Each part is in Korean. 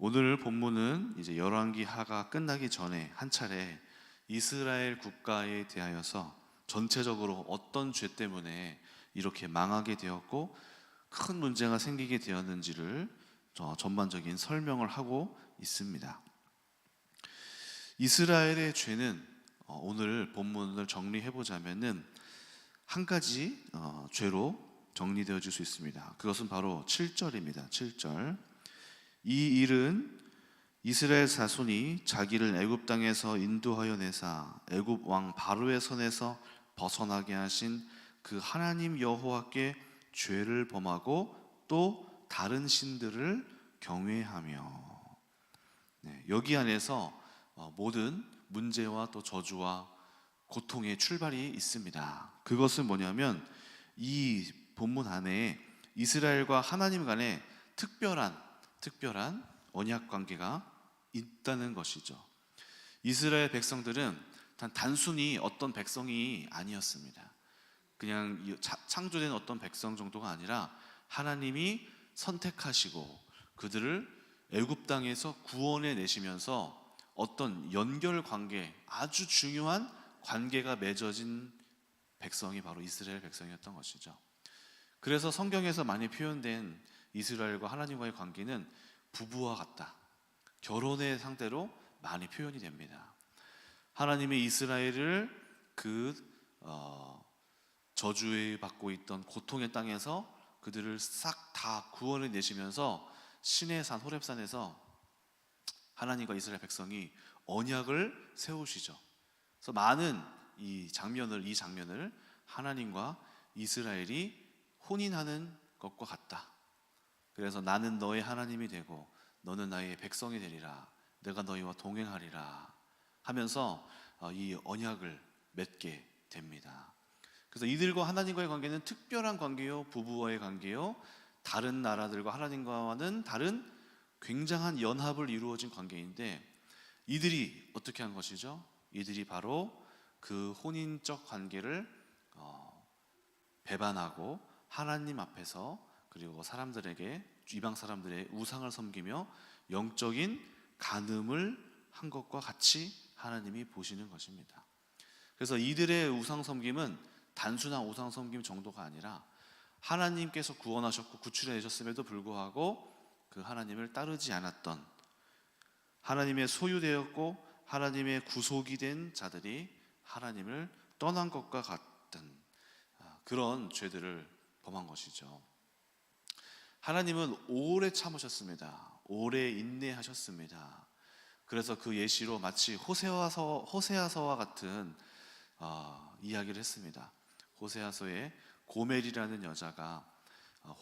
오늘 본문은 이제 열왕기하가 끝나기 전에 한 차례 이스라엘 국가에 대하여서 전체적으로 어떤 죄 때문에 이렇게 망하게 되었고 큰 문제가 생기게 되었는지를 전반적인 설명을 하고 있습니다. 이스라엘의 죄는 오늘 본문을 정리해 보자면은 한 가지 죄로 정리되어질 수 있습니다. 그것은 바로 7절입니다. 7절. 이 일은 이스라엘 자손이 자기를 애굽 땅에서 인도하여 내사 애굽 왕 바로의 손에서 벗어나게 하신 그 하나님 여호와께 죄를 범하고 또 다른 신들을 경외하며. 여기 안에서 모든 문제와 또 저주와 고통의 출발이 있습니다. 그것은 뭐냐면 이 본문 안에 이스라엘과 하나님 간에 특별한 언약 관계가 있다는 것이죠. 이스라엘 백성들은 단순히 어떤 백성이 아니었습니다. 그냥 창조된 어떤 백성 정도가 아니라 하나님이 선택하시고 그들을 애굽 땅에서 구원해 내시면서 어떤 연결 관계, 아주 중요한 관계가 맺어진 백성이 바로 이스라엘 백성이었던 것이죠. 그래서 성경에서 많이 표현된 이스라엘과 하나님과의 관계는 부부와 같다, 결혼의 상태로 많이 표현이 됩니다. 하나님이 이스라엘을 그 저주에 받고 있던 고통의 땅에서 그들을 싹 다 구원해 내시면서 신의 산 호렙산에서 하나님과 이스라엘 백성이 언약을 세우시죠. 그래서 많은 이 장면을 하나님과 이스라엘이 혼인하는 것과 같다. 그래서 나는 너의 하나님이 되고 너는 나의 백성이 되리라. 내가 너희와 동행하리라 하면서 이 언약을 맺게 됩니다. 그래서 이들과 하나님과의 관계는 특별한 관계요, 부부와의 관계요, 다른 나라들과 하나님과는 다른 굉장한 연합을 이루어진 관계인데, 이들이 어떻게 한 것이죠? 이들이 바로 그 혼인적 관계를 배반하고 하나님 앞에서, 그리고 사람들에게, 이방 사람들의 우상을 섬기며 영적인 간음을 한 것과 같이 하나님이 보시는 것입니다. 그래서 이들의 우상 섬김은 단순한 우상 섬김 정도가 아니라 하나님께서 구원하셨고 구출해 내셨음에도 불구하고 그 하나님을 따르지 않았던, 하나님의 소유되었고 하나님의 구속이 된 자들이 하나님을 떠난 것과 같은 그런 죄들을 범한 것이죠. 하나님은 오래 참으셨습니다. 오래 인내하셨습니다. 그래서 그 예시로 마치 호세아서와 같은 이야기를 했습니다. 호세아서에 고멜이라는 여자가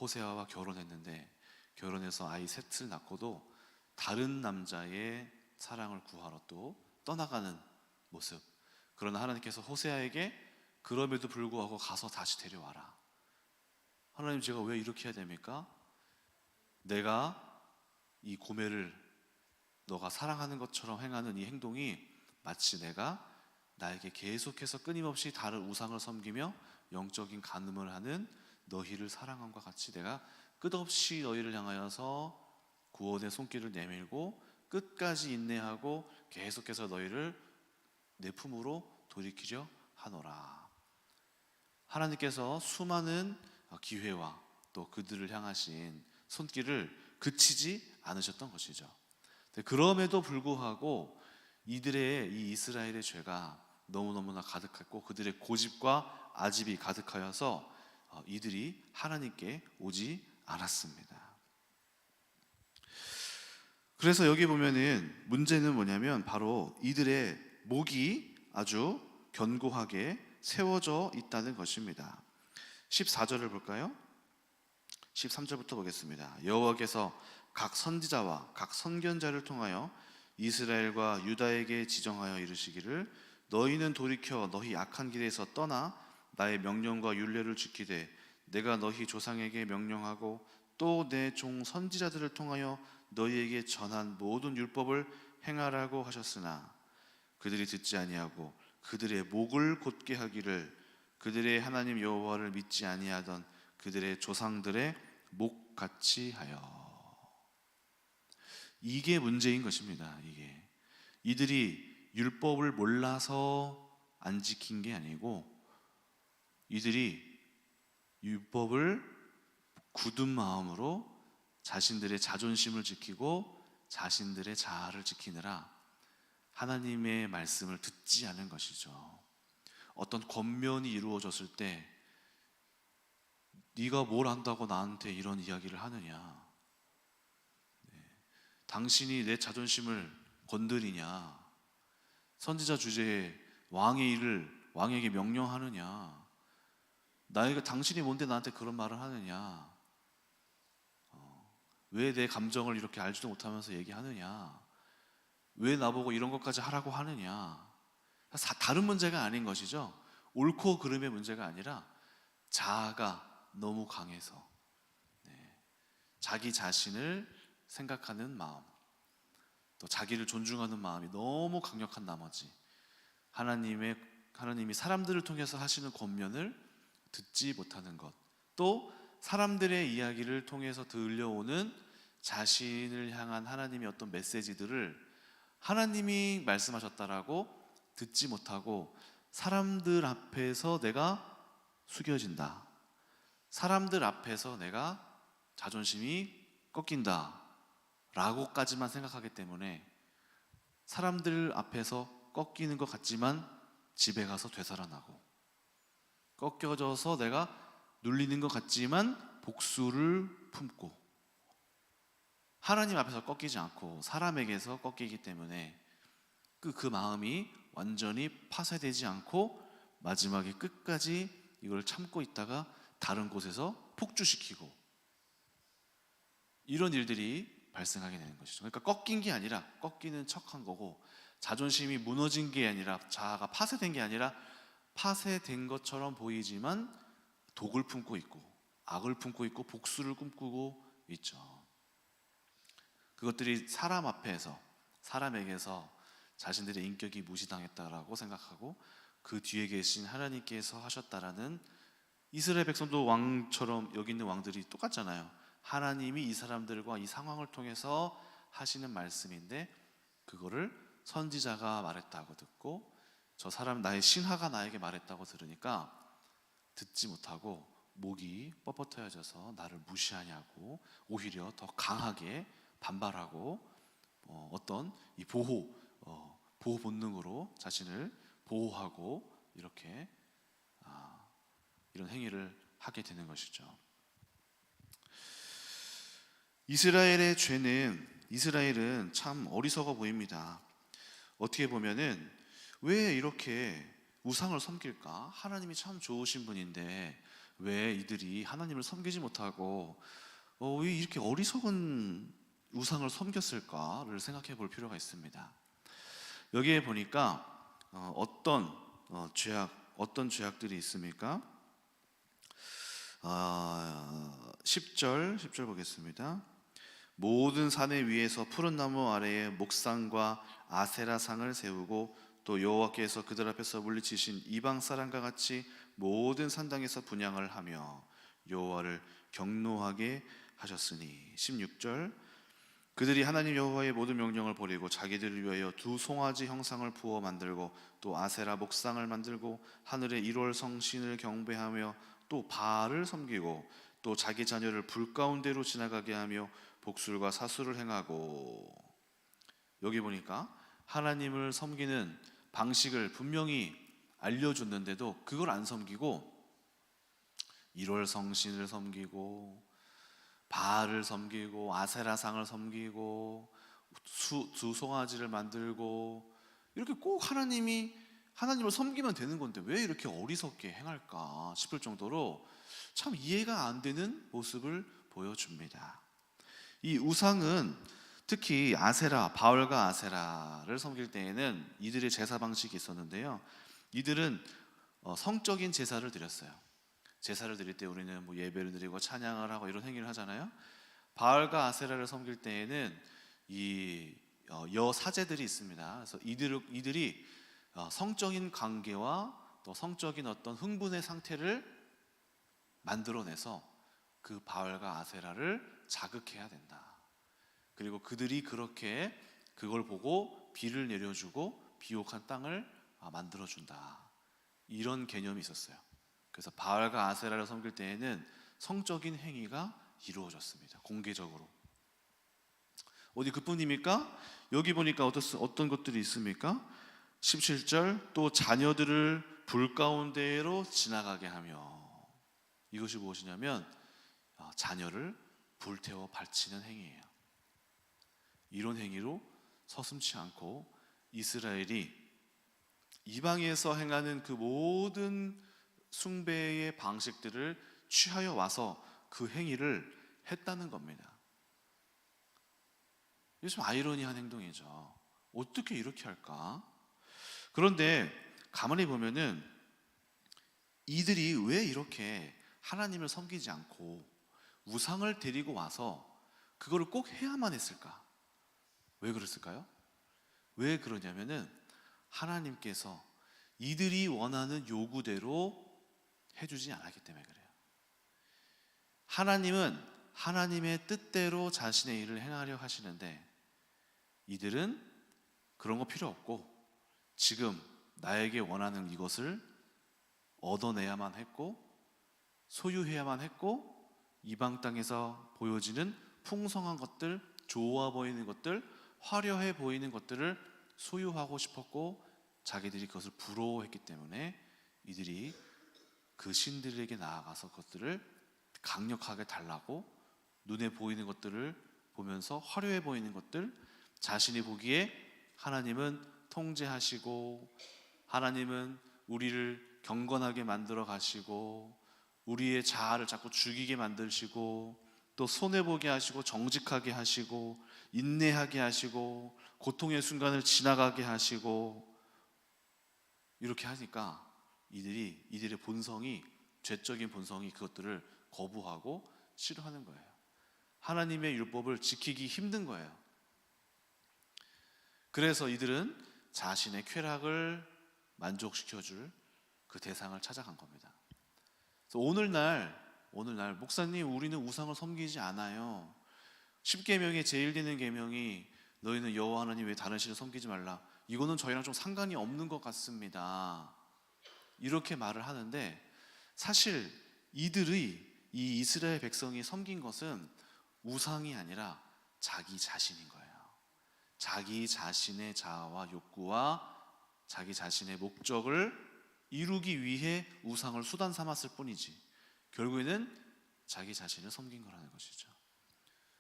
호세아와 결혼했는데, 결혼해서 아이 셋을 낳고도 다른 남자의 사랑을 구하러 또 떠나가는 모습. 그러나 하나님께서 호세아에게 그럼에도 불구하고 가서 다시 데려와라. 하나님, 제가 왜 이렇게 해야 됩니까? 내가 이 고멜을 너가 사랑하는 것처럼 행하는 이 행동이 마치 내가 나에게 계속해서 끊임없이 다른 우상을 섬기며 영적인 간음을 하는 너희를 사랑함과 같이 내가 끝없이 너희를 향하여서 구원의 손길을 내밀고 끝까지 인내하고 계속해서 너희를 내 품으로 돌이키려 하노라. 하나님께서 수많은 기회와 또 그들을 향하신 손길을 그치지 않으셨던 것이죠. 그럼에도 불구하고 이들의, 이 이스라엘의 죄가 너무너무나 가득했고 그들의 고집과 아집이 가득하여서 이들이 하나님께 오지 않았습니다. 그래서 여기 보면은 문제는 뭐냐면 바로 이들의 목이 아주 견고하게 세워져 있다는 것입니다. 14절을 볼까요? 13절부터 보겠습니다. 여호와께서 각 선지자와 각 선견자를 통하여 이스라엘과 유다에게 지정하여 이르시기를, 너희는 돌이켜 너희 악한 길에서 떠나 나의 명령과 율례를 지키되 내가 너희 조상에게 명령하고 또 내 종 선지자들을 통하여 너희에게 전한 모든 율법을 행하라고 하셨으나 그들이 듣지 아니하고 그들의 목을 곧게 하기를 그들의 하나님 여호와를 믿지 아니하던 그들의 조상들의 목같이 하여. 이게 문제인 것입니다. 이들이 율법을 몰라서 안 지킨 게 아니고 이들이 율법을 굳은 마음으로 자신들의 자존심을 지키고 자신들의 자아를 지키느라 하나님의 말씀을 듣지 않은 것이죠. 어떤 권면이 이루어졌을 때 네가 뭘 안다고 나한테 이런 이야기를 하느냐, 당신이 내 자존심을 건드리냐, 선지자 주제에 왕의 일을 왕에게 명령하느냐, 나에게 당신이 뭔데 나한테 그런 말을 하느냐, 왜 내 감정을 이렇게 알지도 못하면서 얘기하느냐, 왜 나보고 이런 것까지 하라고 하느냐. 다른 문제가 아닌 것이죠. 옳고 그름의 문제가 아니라 자아가 너무 강해서 자기 자신을 생각하는 마음, 또 자기를 존중하는 마음이 너무 강력한 나머지 하나님이 사람들을 통해서 하시는 권면을 듣지 못하는 것, 또 사람들의 이야기를 통해서 들려오는 자신을 향한 하나님의 어떤 메시지들을 하나님이 말씀하셨다라고 듣지 못하고 사람들 앞에서 내가 숙여진다, 사람들 앞에서 내가 자존심이 꺾인다 라고까지만 생각하기 때문에 사람들 앞에서 꺾이는 것 같지만 집에 가서 되살아나고, 꺾여져서 내가 눌리는 것 같지만 복수를 품고, 하나님 앞에서 꺾이지 않고 사람에게서 꺾이기 때문에 그 마음이 완전히 파쇄되지 않고 마지막에 끝까지 이걸 참고 있다가 다른 곳에서 폭주시키고, 이런 일들이 발생하게 되는 것이죠. 그러니까 꺾인 게 아니라 꺾이는 척한 거고, 자존심이 무너진 게 아니라, 자아가 파쇄된 게 아니라 파쇄된 것처럼 보이지만 독을 품고 있고 악을 품고 있고 복수를 꿈꾸고 있죠. 그것들이 사람 앞에서, 사람에게서 자신들의 인격이 무시당했다라고 생각하고 그 뒤에 계신 하나님께서 하셨다라는, 이스라엘 백성도 왕처럼 여기 있는 왕들이 똑같잖아요. 하나님이 이 사람들과 이 상황을 통해서 하시는 말씀인데 그거를 선지자가 말했다고 듣고, 저 사람 나의 신하가 나에게 말했다고 들으니까 듣지 못하고 목이 뻣뻣해져서 나를 무시하냐고 오히려 더 강하게 반발하고 어떤 이 보호 본능으로 자신을 보호하고 이렇게 이런 행위를 하게 되는 것이죠. 이스라엘은 참 어리석어 보입니다. 어떻게 보면은 왜 이렇게 우상을 섬길까? 하나님이 참 좋으신 분인데 왜 이들이 하나님을 섬기지 못하고 왜 이렇게 어리석은 우상을 섬겼을까를 생각해 볼 필요가 있습니다. 여기에 보니까 어떤 죄악들이 있습니까? 10절 보겠습니다. 모든 산의 위에서 푸른 나무 아래에 목상과 아세라상을 세우고 또 여호와께서 그들 앞에서 물리치신 이방 사람과 같이 모든 산당에서 분향을 하며 여호와를 경노하게 하셨으니. 16절 그들이 하나님 여호와의 모든 명령을 버리고 자기들을 위하여 두 송아지 형상을 부어 만들고 또 아세라 목상을 만들고 하늘의 1월 성신을 경배하며 또 바알을 섬기고 또 자기 자녀를 불 가운데로 지나가게 하며 복술과 사수를 행하고. 여기 보니까 하나님을 섬기는 방식을 분명히 알려줬는데도 그걸 안 섬기고 1월 성신을 섬기고 바알을 섬기고 아세라상을 섬기고 두 송아지를 만들고, 이렇게 꼭 하나님을 섬기면 되는 건데 왜 이렇게 어리석게 행할까 싶을 정도로 참 이해가 안 되는 모습을 보여줍니다. 이 우상은 특히 바알과 아세라를 섬길 때에는 이들의 제사 방식이 있었는데요, 이들은 성적인 제사를 드렸어요. 제사를 드릴 때 우리는 예배를 드리고 찬양을 하고 이런 행위를 하잖아요. 바알과 아세라를 섬길 때에는 이 여사제들이 있습니다. 그래서 이들이 성적인 관계와 또 성적인 어떤 흥분의 상태를 만들어내서 그 바알과 아세라를 자극해야 된다. 그리고 그들이 그렇게 그걸 보고 비를 내려주고 비옥한 땅을 만들어준다. 이런 개념이 있었어요. 그래서 바알과 아세라를 섬길 때에는 성적인 행위가 이루어졌습니다. 공개적으로. 어디 그뿐입니까? 여기 보니까 어떤 것들이 있습니까? 17절, 또 자녀들을 불 가운데로 지나가게 하며. 이것이 무엇이냐면 자녀를 불태워 발치는 행위예요. 이런 행위로 서슴지 않고 이스라엘이 이방에서 행하는 그 모든 숭배의 방식들을 취하여 와서 그 행위를 했다는 겁니다. 이게 좀 아이러니한 행동이죠. 어떻게 이렇게 할까? 그런데 가만히 보면은 이들이 왜 이렇게 하나님을 섬기지 않고 우상을 데리고 와서 그거를 꼭 해야만 했을까? 왜 그랬을까요? 왜 그러냐면은 하나님께서 이들이 원하는 요구대로 해주지 않았기 때문에 그래요. 하나님은 하나님의 뜻대로 자신의 일을 행하려 하시는데 이들은 그런 거 필요 없고 지금 나에게 원하는 이것을 얻어내야만 했고 소유해야만 했고 이방 땅에서 보여지는 풍성한 것들, 좋아 보이는 것들, 화려해 보이는 것들을 소유하고 싶었고 자기들이 그것을 부러워했기 때문에 이들이 그 신들에게 나아가서 그것들을 강력하게 달라고 눈에 보이는 것들을 보면서 화려해 보이는 것들, 자신이 보기에 하나님은 통제하시고 하나님은 우리를 경건하게 만들어 가시고 우리의 자아를 자꾸 죽이게 만드시고 또 손해보게 하시고 정직하게 하시고 인내하게 하시고 고통의 순간을 지나가게 하시고 이렇게 하니까 이들의 본성이, 죄적인 본성이 그것들을 거부하고 싫어하는 거예요. 하나님의 율법을 지키기 힘든 거예요. 그래서 이들은 자신의 쾌락을 만족시켜줄 그 대상을 찾아간 겁니다. 그래서 오늘날 목사님 우리는 우상을 섬기지 않아요. 10계명의 제일 되는 계명이 너희는 여호와 하나님 외에 다른 신을 섬기지 말라. 이거는 저희랑 좀 상관이 없는 것 같습니다. 이렇게 말을 하는데 사실 이들의 이 이스라엘 백성이 섬긴 것은 우상이 아니라 자기 자신인 거예요. 자기 자신의 자아와 욕구와 자기 자신의 목적을 이루기 위해 우상을 수단 삼았을 뿐이지 결국에는 자기 자신을 섬긴 거라는 것이죠.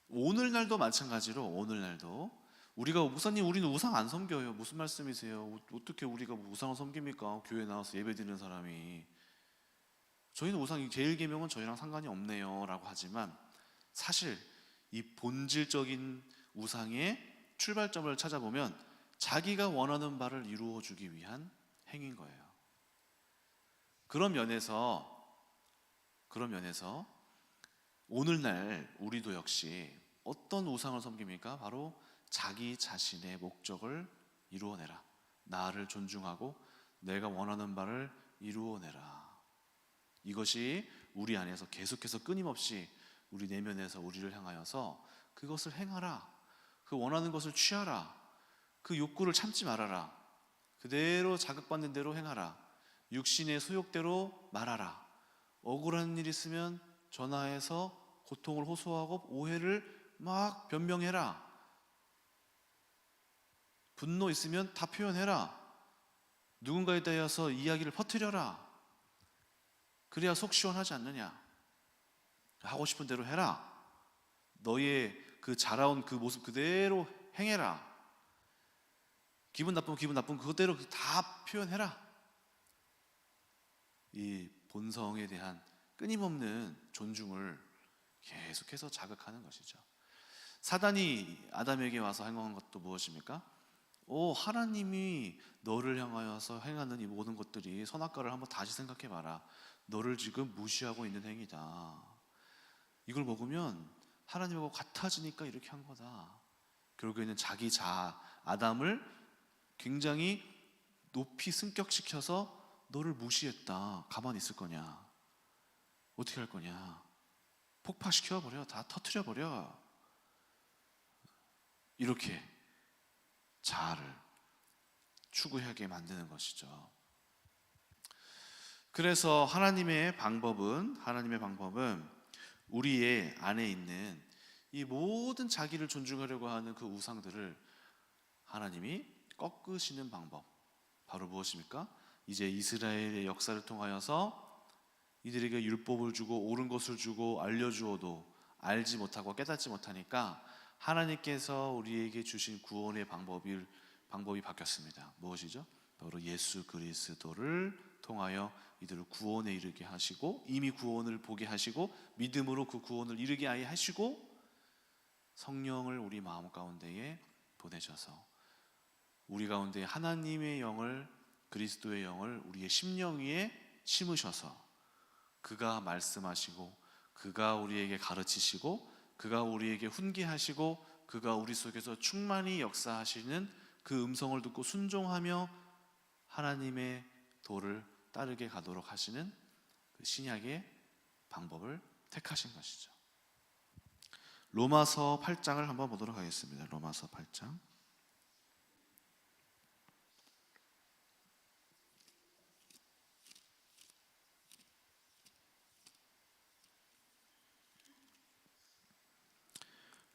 오늘날도 마찬가지로 오늘날도 우리가 목사님 우리는 우상 안 섬겨요. 무슨 말씀이세요? 어떻게 우리가 우상을 섬깁니까? 교회 나와서 예배 드리는 사람이. 저희는 우상 제일 계명은 저희랑 상관이 없네요 라고 하지만 사실 이 본질적인 우상의 출발점을 찾아보면 자기가 원하는 바를 이루어주기 위한 행위인 거예요. 그런 면에서 오늘날 우리도 역시 어떤 우상을 섬깁니까? 바로 자기 자신의 목적을 이루어내라. 나를 존중하고 내가 원하는 바를 이루어내라. 이것이 우리 안에서 계속해서 끊임없이 우리 내면에서 우리를 향하여서 그것을 행하라. 그 원하는 것을 취하라. 그 욕구를 참지 말아라. 그대로 자극받는 대로 행하라. 육신의 소욕대로 말하라. 억울한 일 있으면 전화해서 고통을 호소하고 오해를 막 변명해라. 분노 있으면 다 표현해라. 누군가에 대해서 이야기를 퍼뜨려라. 그래야 속 시원하지 않느냐. 하고 싶은 대로 해라. 너의 그 자라온 그 모습 그대로 행해라. 기분 나쁘면 그대로 다 표현해라. 이 본성에 대한 끊임없는 존중을 계속해서 자극하는 것이죠. 사단이 아담에게 와서 행한 것도 무엇입니까? 하나님이 너를 향하여서 행하는 이 모든 것들이 선악과를 한번 다시 생각해봐라. 너를 지금 무시하고 있는 행위다. 이걸 먹으면 하나님하고 같아지니까 이렇게 한 거다. 결국에는 자기 자아 아담을 굉장히 높이 승격시켜서 너를 무시했다. 가만히 있을 거냐? 어떻게 할 거냐? 폭파시켜버려. 다 터트려버려. 이렇게 자아를 추구하게 만드는 것이죠. 그래서 하나님의 방법은 우리의 안에 있는 이 모든 자기를 존중하려고 하는 그 우상들을 하나님이 꺾으시는 방법, 바로 무엇입니까? 이제 이스라엘의 역사를 통하여서 이들에게 율법을 주고 옳은 것을 주고 알려주어도 알지 못하고 깨닫지 못하니까 하나님께서 우리에게 주신 구원의 방법이 바뀌었습니다. 무엇이죠? 바로 예수 그리스도를 통하여 이들을 구원에 이르게 하시고, 이미 구원을 보게 하시고 믿음으로 그 구원을 이루게 아예 하시고, 성령을 우리 마음 가운데에 보내셔서 우리 가운데 하나님의 영을, 그리스도의 영을 우리의 심령 위에 심으셔서 그가 말씀하시고 그가 우리에게 가르치시고 그가 우리에게 훈계하시고 그가 우리 속에서 충만히 역사하시는 그 음성을 듣고 순종하며 하나님의 도를 따르게 가도록 하시는 그 신약의 방법을 택하신 것이죠. 로마서 8장을 한번 보도록 하겠습니다. 로마서 8장.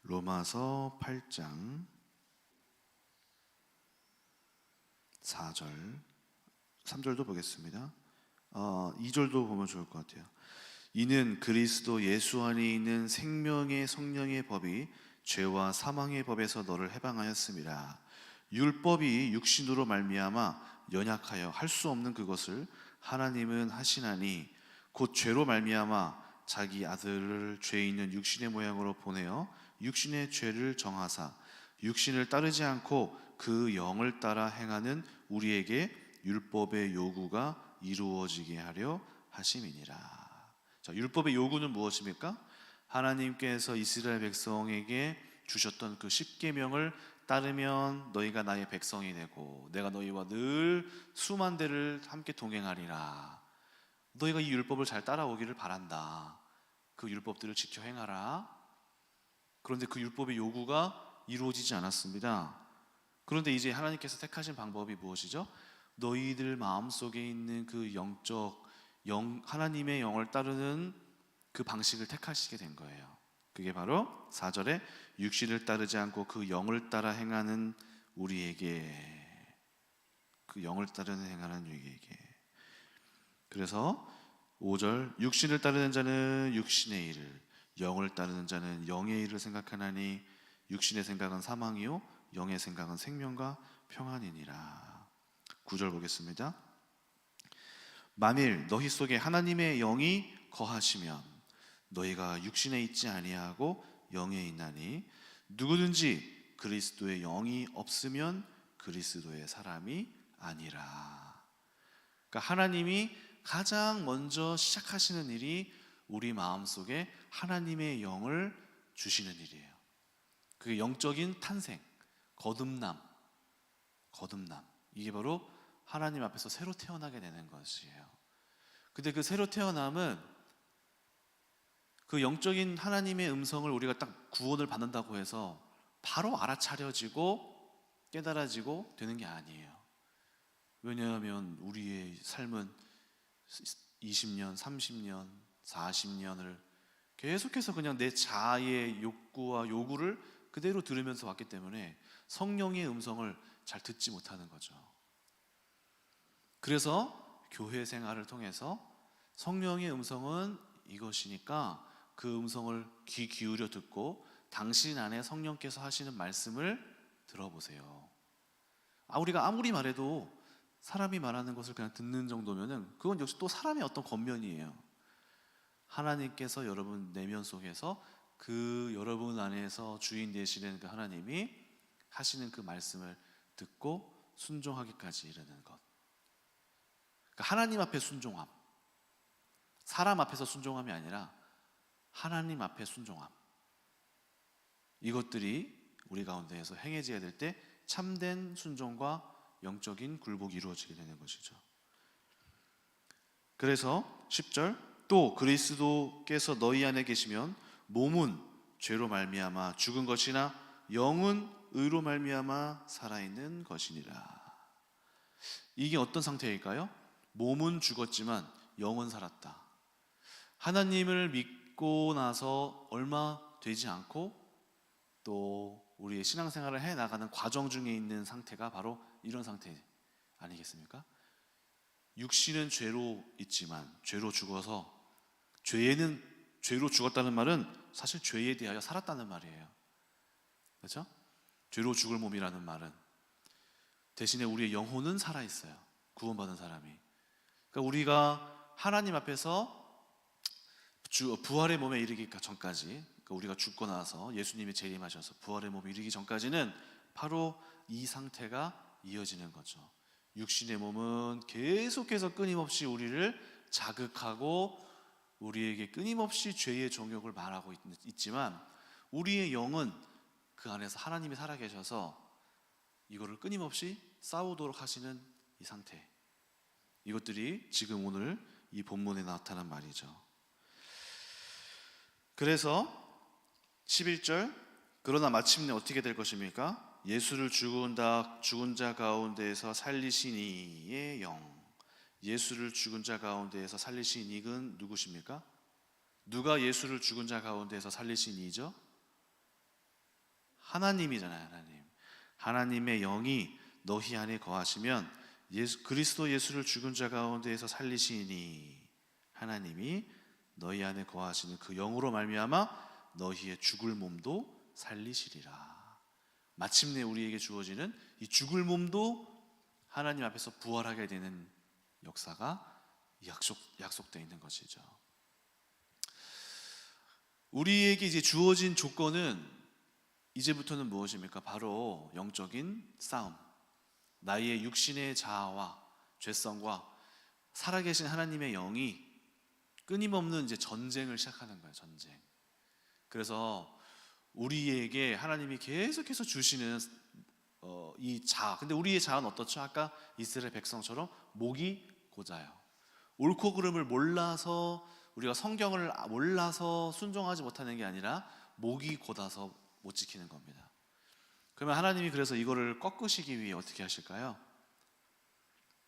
로마서 8장 4절, 3절도 보겠습니다. 2절도 보면 좋을 것 같아요. 이는 그리스도 예수 안에 있는 생명의 성령의 법이 죄와 사망의 법에서 너를 해방하였습니다. 율법이 육신으로 말미암아 연약하여 할 수 없는 그것을 하나님은 하시나니 곧 죄로 말미암아 자기 아들을 죄 있는 육신의 모양으로 보내어 육신의 죄를 정하사 육신을 따르지 않고 그 영을 따라 행하는 우리에게 율법의 요구가 이루어지게 하려 하심이니라. 자, 율법의 요구는 무엇입니까? 하나님께서 이스라엘 백성에게 주셨던 그 십계명을 따르면 너희가 나의 백성이 되고 내가 너희와 늘 수만 대를 함께 동행하리라. 너희가 이 율법을 잘 따라오기를 바란다. 그 율법들을 지켜 행하라. 그런데 그 율법의 요구가 이루어지지 않았습니다. 그런데 이제 하나님께서 택하신 방법이 무엇이죠? 너희들 마음속에 있는 그 하나님의 영을 따르는 그 방식을 택하시게 된 거예요. 그게 바로 4절에 육신을 따르지 않고 그 영을 따라 행하는 우리에게, 그 영을 따르는 행하는 우리에게. 그래서 5절, 육신을 따르는 자는 육신의 일을, 영을 따르는 자는 영의 일을 생각하나니 육신의 생각은 사망이요 영의 생각은 생명과 평안이니라. 9절 보겠습니다. 만일 너희 속에 하나님의 영이 거하시면 너희가 육신에 있지 아니하고 영에 있나니 누구든지 그리스도의 영이 없으면 그리스도의 사람이 아니라. 그러니까 하나님이 가장 먼저 시작하시는 일이 우리 마음속에 하나님의 영을 주시는 일이에요. 그게 영적인 탄생, 거듭남. 이게 바로 하나님 앞에서 새로 태어나게 되는 것이에요. 근데 그 새로 태어남은 그 영적인 하나님의 음성을 우리가 딱 구원을 받는다고 해서 바로 알아차려지고 깨달아지고 되는 게 아니에요. 왜냐하면 우리의 삶은 20년, 30년, 40년을 계속해서 그냥 내 자아의 욕구와 요구를 그대로 들으면서 왔기 때문에 성령의 음성을 잘 듣지 못하는 거죠. 그래서 교회 생활을 통해서 성령의 음성은 이것이니까 그 음성을 귀 기울여 듣고 당신 안에 성령께서 하시는 말씀을 들어보세요. 우리가 아무리 말해도 사람이 말하는 것을 그냥 듣는 정도면은 그건 역시 또 사람의 어떤 겉면이에요. 하나님께서 여러분 내면 속에서 그 여러분 안에서 주인 되시는 그 하나님이 하시는 그 말씀을 듣고 순종하기까지 이르는 것. 그러니까 하나님 앞에 순종함, 사람 앞에서 순종함이 아니라 하나님 앞에 순종함. 이것들이 우리 가운데에서 행해져야 될 때 참된 순종과 영적인 굴복이 이루어지게 되는 것이죠. 그래서 10절, 또 그리스도께서 너희 안에 계시면 몸은 죄로 말미암아 죽은 것이나 영은 의로 말미암아 살아있는 것이니라. 이게 어떤 상태일까요? 몸은 죽었지만 영은 살았다. 하나님을 믿고 나서 얼마 되지 않고 또 우리의 신앙생활을 해나가는 과정 중에 있는 상태가 바로 이런 상태 아니겠습니까? 육신은 죄로 있지만 죄로 죽어서, 죄로 죽었다는 말은 사실 죄에 대하여 살았다는 말이에요. 그렇죠? 죄로 죽을 몸이라는 말은 대신에 우리의 영혼은 살아있어요. 구원받은 사람이. 그러니까 우리가 하나님 앞에서 부활의 몸에 이르기 전까지, 그러니까 우리가 죽고 나서 예수님이 재림하셔서 부활의 몸에 이르기 전까지는 바로 이 상태가 이어지는 거죠. 육신의 몸은 계속해서 끊임없이 우리를 자극하고 우리에게 끊임없이 죄의 정욕을 말하고 있지만 우리의 영은 그 안에서 하나님이 살아계셔서 이거를 끊임없이 싸우도록 하시는 이 상태, 이것들이 지금 오늘 이 본문에 나타난 말이죠. 그래서 11절, 그러나 마침내 어떻게 될 것입니까? 예수를 죽은 자 가운데에서 살리신 이의 영. 예수를 죽은 자 가운데에서 살리신 이는 누구십니까? 누가 예수를 죽은 자 가운데에서 살리신 이죠? 하나님이잖아요. 하나님의 영이 너희 안에 거하시면 그리스도 예수를 죽은 자 가운데에서 살리시니 하나님이 너희 안에 거하시는 그 영으로 말미암아 너희의 죽을 몸도 살리시리라. 마침내 우리에게 주어지는 이 죽을 몸도 하나님 앞에서 부활하게 되는 역사가 약속되어 있는 것이죠. 우리에게 이제 주어진 조건은 이제부터는 무엇입니까? 바로 영적인 싸움. 나의 육신의 자아와 죄성과 살아계신 하나님의 영이 끊임없는 이제 전쟁을 시작하는 거예요. 전쟁. 그래서 우리에게 하나님이 계속해서 주시는 이 자아. 근데 우리의 자아는 어떻죠? 아까 이스라엘 백성처럼 목이 고자요. 옳고 그름을 몰라서, 우리가 성경을 몰라서 순종하지 못하는 게 아니라 목이 곧아서 못 지키는 겁니다. 그러면 하나님이 그래서 이거를 꺾으시기 위해 어떻게 하실까요?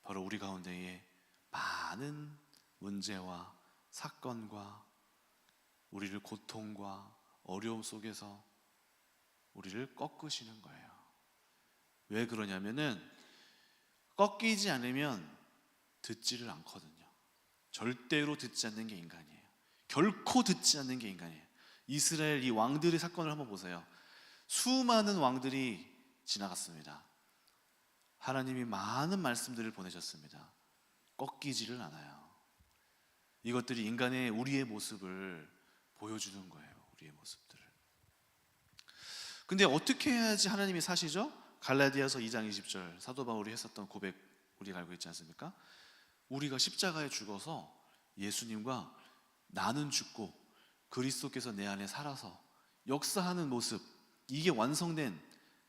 바로 우리 가운데에 많은 문제와 사건과 우리를 고통과 어려움 속에서 우리를 꺾으시는 거예요. 왜 그러냐면은 꺾이지 않으면 듣지를 않거든요. 절대로 듣지 않는 게 인간이에요. 결코 듣지 않는 게 인간이에요. 이스라엘 이 왕들의 사건을 한번 보세요. 수많은 왕들이 지나갔습니다. 하나님이 많은 말씀들을 보내셨습니다. 꺾이지를 않아요. 이것들이 인간의 우리의 모습을 보여주는 거예요. 우리의 모습들을. 근데 어떻게 해야지 하나님이 사시죠? 갈라디아서 2장 20절 사도 바울이 했었던 고백 우리가 알고 있지 않습니까? 우리가 십자가에 죽어서 예수님과 나는 죽고 그리스도께서 내 안에 살아서 역사하는 모습, 이게 완성된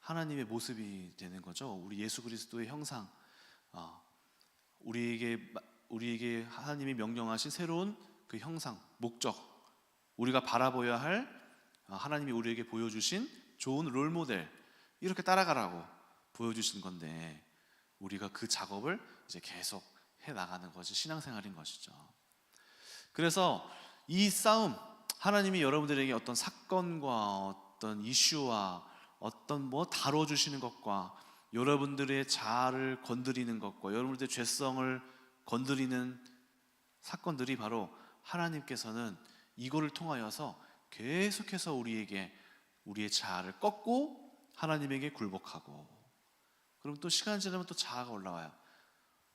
하나님의 모습이 되는 거죠. 우리 예수 그리스도의 형상, 우리에게 하나님이 명령하신 새로운 그 형상, 목적, 우리가 바라보아야 할 하나님이 우리에게 보여주신 좋은 롤모델, 이렇게 따라가라고 보여주신 건데 우리가 그 작업을 이제 계속 해나가는 것이 신앙생활인 것이죠. 그래서 이 싸움, 하나님이 여러분들에게 어떤 사건과 어떤 이슈와 어떤 다뤄주시는 것과 여러분들의 자아를 건드리는 것과 여러분들의 죄성을 건드리는 사건들이 바로 하나님께서는 이거를 통하여서 계속해서 우리에게 우리의 자아를 꺾고 하나님에게 굴복하고, 그럼 또 시간 지나면 또 자아가 올라와요.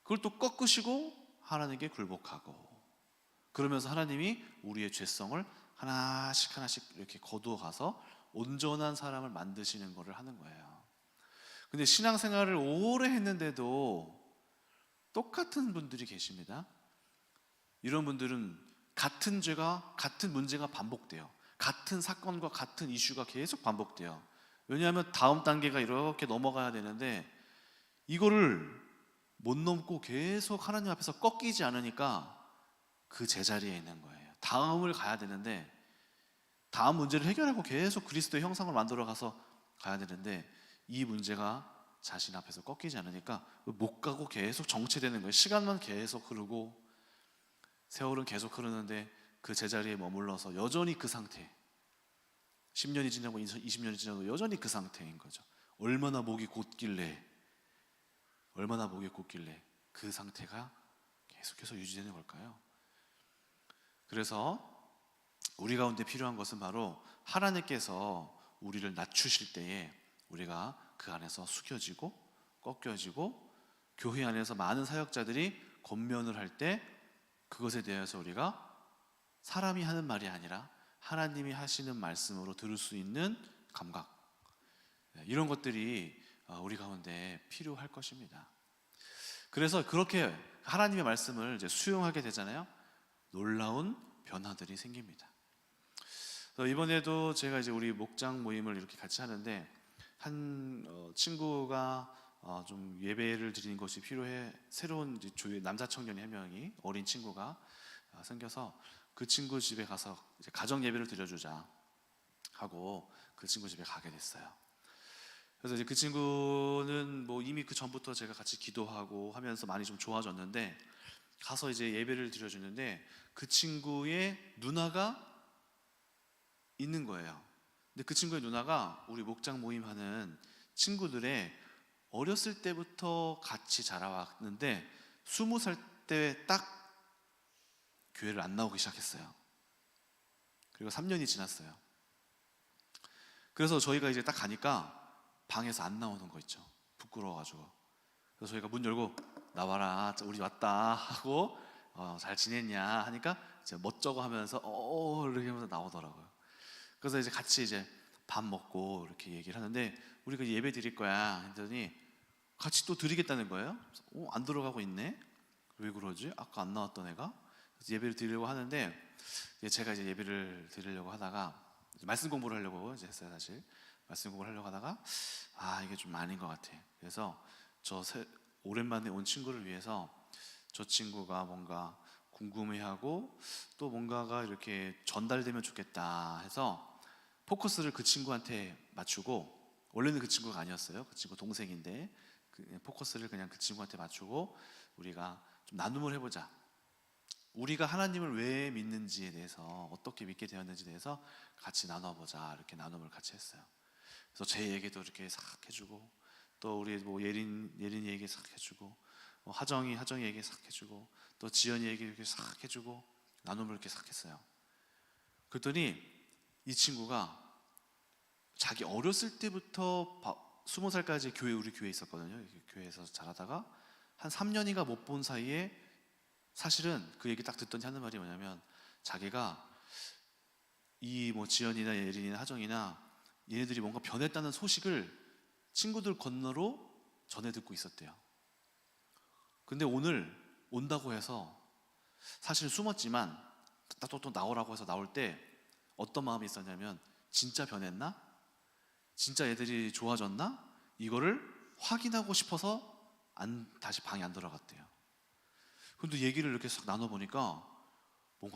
그걸 또 꺾으시고 하나님께 굴복하고, 그러면서 하나님이 우리의 죄성을 하나씩 이렇게 거두어 가서 온전한 사람을 만드시는 것을 하는 거예요. 근데 신앙생활을 오래 했는데도 똑같은 분들이 계십니다. 이런 분들은 같은 죄가, 같은 문제가 반복돼요. 같은 사건과 같은 이슈가 계속 반복돼요. 왜냐하면 다음 단계가 이렇게 넘어가야 되는데 이거를 못 넘고 계속 하나님 앞에서 꺾이지 않으니까 그 제자리에 있는 거예요. 다음을 가야 되는데, 다음 문제를 해결하고 계속 그리스도의 형상을 만들어 가서 가야 되는데 이 문제가 자신 앞에서 꺾이지 않으니까 못 가고 계속 정체되는 거예요. 시간만 계속 흐르고 세월은 계속 흐르는데 그 제자리에 머물러서 여전히 그 상태. 10년이 지나고 20년이 지나도 여전히 그 상태인 거죠. 얼마나 목이 곧길래 그 상태가 계속해서 유지되는 걸까요? 그래서 우리 가운데 필요한 것은 바로 하나님께서 우리를 낮추실 때에 우리가 그 안에서 숙여지고 꺾여지고, 교회 안에서 많은 사역자들이 권면을 할 때 그것에 대해서 우리가 사람이 하는 말이 아니라 하나님이 하시는 말씀으로 들을 수 있는 감각, 이런 것들이 우리 가운데 필요할 것입니다. 그래서 그렇게 하나님의 말씀을 이제 수용하게 되잖아요. 놀라운 변화들이 생깁니다. 이번에도 제가 이제 우리 목장 모임을 이렇게 같이 하는데 한 친구가 좀 예배를 드리는 것이 필요해, 새로운 이제 남자 청년이 한 명이, 어린 친구가 생겨서 그 친구 집에 가서 이제 가정 예배를 드려주자 하고 그 친구 집에 가게 됐어요. 그래서 이제 그 친구는 뭐 이미 그 전부터 제가 같이 기도하고 하면서 많이 좀 좋아졌는데, 가서 이제 예배를 드려주는데 그 친구의 누나가 있는 거예요. 근데 그 친구의 누나가 우리 목장 모임하는 친구들의 어렸을 때부터 같이 자라왔는데 20살 때 딱 교회를 안 나오기 시작했어요. 그리고 3년이 지났어요. 그래서 저희가 이제 딱 가니까 방에서 안 나오는 거 있죠. 부끄러워가지고. 그래서 저희가 문 열고 나와라, 우리 왔다 하고 잘 지냈냐 하니까 이제 멋쩍어 하면서 이렇게 하면서 나오더라고요. 그래서 이제 같이 이제 밥 먹고 이렇게 얘기를 하는데, 우리가 예배 드릴 거야 했더니 같이 또 드리겠다는 거예요. 그래서 안 들어가고 있네. 왜 그러지? 아까 안 나왔던 애가. 그래서 예배를 드리려고 하는데, 제가 이제 예배를 드리려고 하다가 말씀 공부를 하려고 이제 했어요. 사실 말씀 공부를 하려고 하다가 이게 좀 아닌 것 같아. 그래서 오랜만에 온 친구를 위해서 저 친구가 뭔가 궁금해하고 또 뭔가가 이렇게 전달되면 좋겠다 해서 포커스를 그 친구한테 맞추고, 원래는 그 친구가 아니었어요. 그 친구 동생인데 포커스를 그냥 그 친구한테 맞추고 우리가 좀 나눔을 해보자. 우리가 하나님을 왜 믿는지에 대해서, 어떻게 믿게 되었는지에 대해서 같이 나눠보자. 이렇게 나눔을 같이 했어요. 그래서 제 얘기도 이렇게 싹 해주고, 또 우리 뭐 예린 얘기 싹 해주고, 하정이 얘기 싹 해주고, 또 지연이 얘기 이렇게 싹 해주고 나눔을 이렇게 싹 했어요. 그랬더니 이 친구가 자기 어렸을 때부터 20살까지 우리 교회에 있었거든요. 교회에서 자라다가 한 3년인가 못 본 사이에, 사실은 그 얘기 딱 듣더니 하는 말이 뭐냐면, 자기가 이 뭐 지연이나 예린이나 하정이나 얘네들이 뭔가 변했다는 소식을 친구들 건너로 전해 듣고 있었대요. 근데 오늘 온다고 해서 사실 숨었지만 또 나오라고 해서 나올 때 어떤 마음이 있었냐면, 진짜 변했나? 진짜 애들이 좋아졌나? 이거를 확인하고 싶어서 다시 방에 안 들어갔대요. 근데 얘기를 이렇게 싹 나눠보니까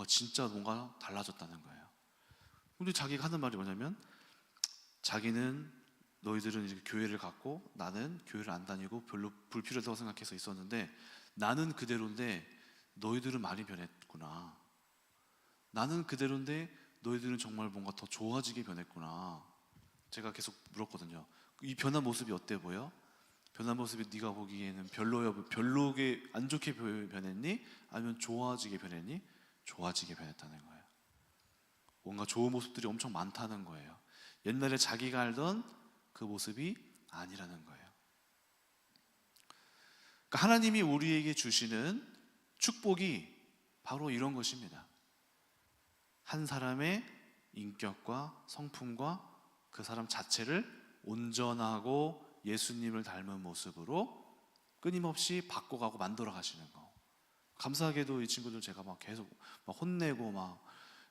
진짜 뭔가 달라졌다는 거예요. 근데 자기가 하는 말이 뭐냐면, 자기는 너희들은 이제 교회를 갔고 나는 교회를 안 다니고 별로 불필요하다고 생각해서 있었는데, 나는 그대로인데 너희들은 많이 변했구나. 나는 그대로인데 너희들은 정말 뭔가 더 좋아지게 변했구나. 제가 계속 물었거든요. 이 변한 모습이 어때 보여? 변한 모습이 네가 보기에는 별로게 안 좋게 변했니? 아니면 좋아지게 변했니? 좋아지게 변했다는 거예요. 뭔가 좋은 모습들이 엄청 많다는 거예요. 옛날에 자기가 알던 그 모습이 아니라는 거예요. 그러니까 하나님이 우리에게 주시는 축복이 바로 이런 것입니다. 한 사람의 인격과 성품과 그 사람 자체를 온전하고 예수님을 닮은 모습으로 끊임없이 바꿔가고 만들어 가시는 거. 감사하게도 이 친구들 제가 막 계속 혼내고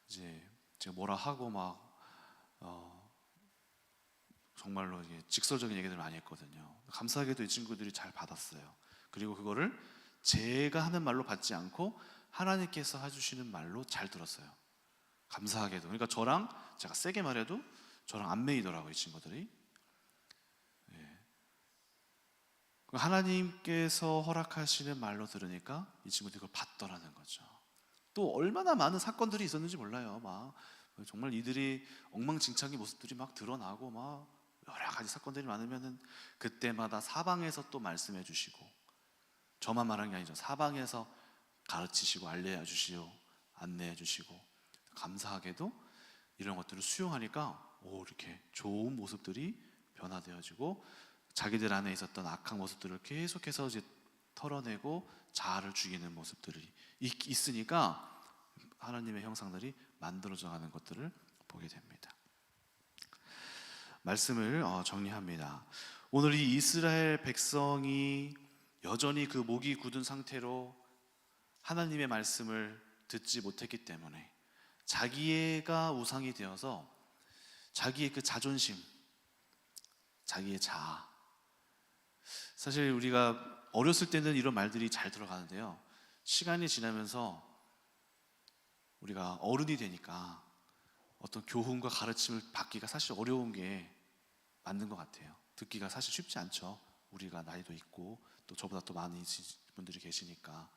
이제 제가 뭐라 하고 정말로 이게 직설적인 얘기들을 많이 했거든요. 감사하게도 이 친구들이 잘 받았어요. 그리고 그거를 제가 하는 말로 받지 않고 하나님께서 해주시는 말로 잘 들었어요. 감사하게도. 그러니까 저랑 제가 세게 말해도 저랑 안 매이더라고요, 이 친구들이. 하나님께서 허락하시는 말로 들으니까 이 친구들이 그걸 받더라는 거죠. 또 얼마나 많은 사건들이 있었는지 몰라요. 막 정말 이들이 엉망진창의 모습들이 막 드러나고 막 여러 가지 사건들이 많으면은 그때마다 사방에서 또 말씀해 주시고, 저만 말한 게 아니죠. 사방에서 가르치시고 알려해 주시고 안내해 주시고, 감사하게도 이런 것들을 수용하니까 이렇게 좋은 모습들이 변화되어지고, 자기들 안에 있었던 악한 모습들을 계속해서 이제 털어내고 자아를 죽이는 모습들이 있으니까 하나님의 형상들이 만들어져 가는 것들을 보게 됩니다. 말씀을 정리합니다. 오늘 이 이스라엘 백성이 여전히 그 목이 굳은 상태로 하나님의 말씀을 듣지 못했기 때문에 자기가 우상이 되어서 자기의 그 자존심, 자기의 자아, 사실 우리가 어렸을 때는 이런 말들이 잘 들어가는데요, 시간이 지나면서 우리가 어른이 되니까 어떤 교훈과 가르침을 받기가 사실 어려운 게 맞는 것 같아요. 듣기가 사실 쉽지 않죠. 우리가 나이도 있고 또 저보다 또 많은 분들이 계시니까.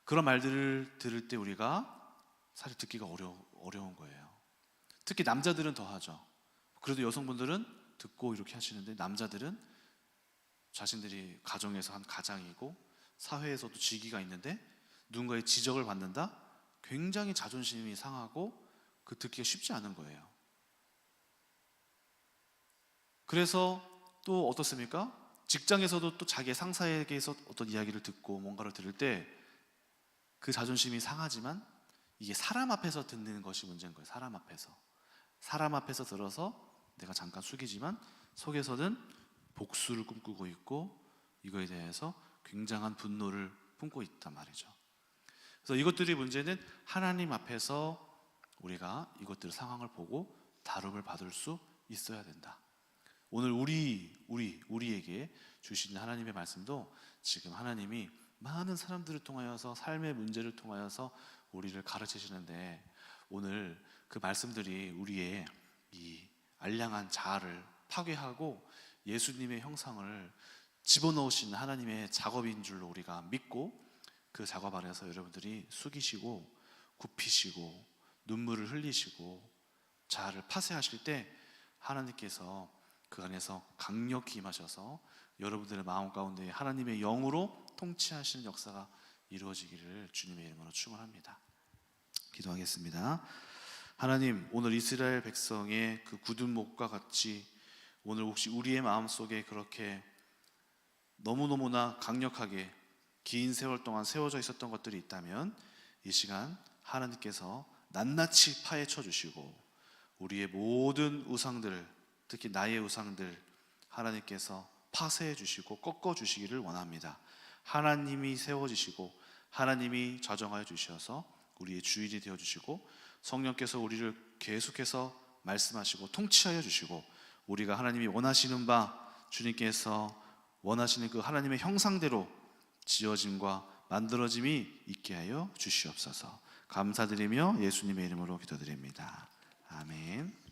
그런 말들을 들을 때 우리가 사실 듣기가 어려운 거예요. 특히 남자들은 더 하죠. 그래도 여성분들은 듣고 이렇게 하시는데, 남자들은 자신들이 가정에서 한 가장이고 사회에서도 직위가 있는데 누군가의 지적을 받는다? 굉장히 자존심이 상하고 그 듣기가 쉽지 않은 거예요. 그래서 또 어떻습니까? 직장에서도 또 자기의 상사에게서 어떤 이야기를 듣고 뭔가를 들을 때 그 자존심이 상하지만 이게 사람 앞에서 듣는 것이 문제인 거예요. 사람 앞에서 들어서 내가 잠깐 숙이지만 속에서는 복수를 꿈꾸고 있고 이거에 대해서 굉장한 분노를 품고 있단 말이죠. 그래서 이것들이 문제는 하나님 앞에서 우리가 이것들 상황을 보고 다름을 받을 수 있어야 된다. 오늘 우리에게 주시는 하나님의 말씀도 지금 하나님이 많은 사람들을 통하여서, 삶의 문제를 통하여서 우리를 가르치시는데, 오늘 그 말씀들이 우리의 이 알량한 자아를 파괴하고 예수님의 형상을 집어넣으신 하나님의 작업인 줄로 우리가 믿고, 그 작업 안에서 여러분들이 숙이시고 굽히시고 눈물을 흘리시고 자아를 파쇄하실 때 하나님께서 그 안에서 강력히 임하셔서 여러분들의 마음 가운데 하나님의 영으로 통치하시는 역사가 이루어지기를 주님의 이름으로 축원합니다. 기도하겠습니다. 하나님, 오늘 이스라엘 백성의 그 굳은 목과 같이 오늘 혹시 우리의 마음속에 그렇게 너무너무나 강력하게 긴 세월 동안 세워져 있었던 것들이 있다면 이 시간 하나님께서 낱낱이 파헤쳐 주시고 우리의 모든 우상들, 특히 나의 우상들 하나님께서 파쇄해 주시고 꺾어 주시기를 원합니다. 하나님이 세워지시고 하나님이 자정하여 주셔서 우리의 주인이 되어 주시고 성령께서 우리를 계속해서 말씀하시고 통치하여 주시고 우리가 하나님이 원하시는 바, 주님께서 원하시는 그 하나님의 형상대로 지어짐과 만들어짐이 있게 하여 주시옵소서. 감사드리며 예수님의 이름으로 기도드립니다. 아멘.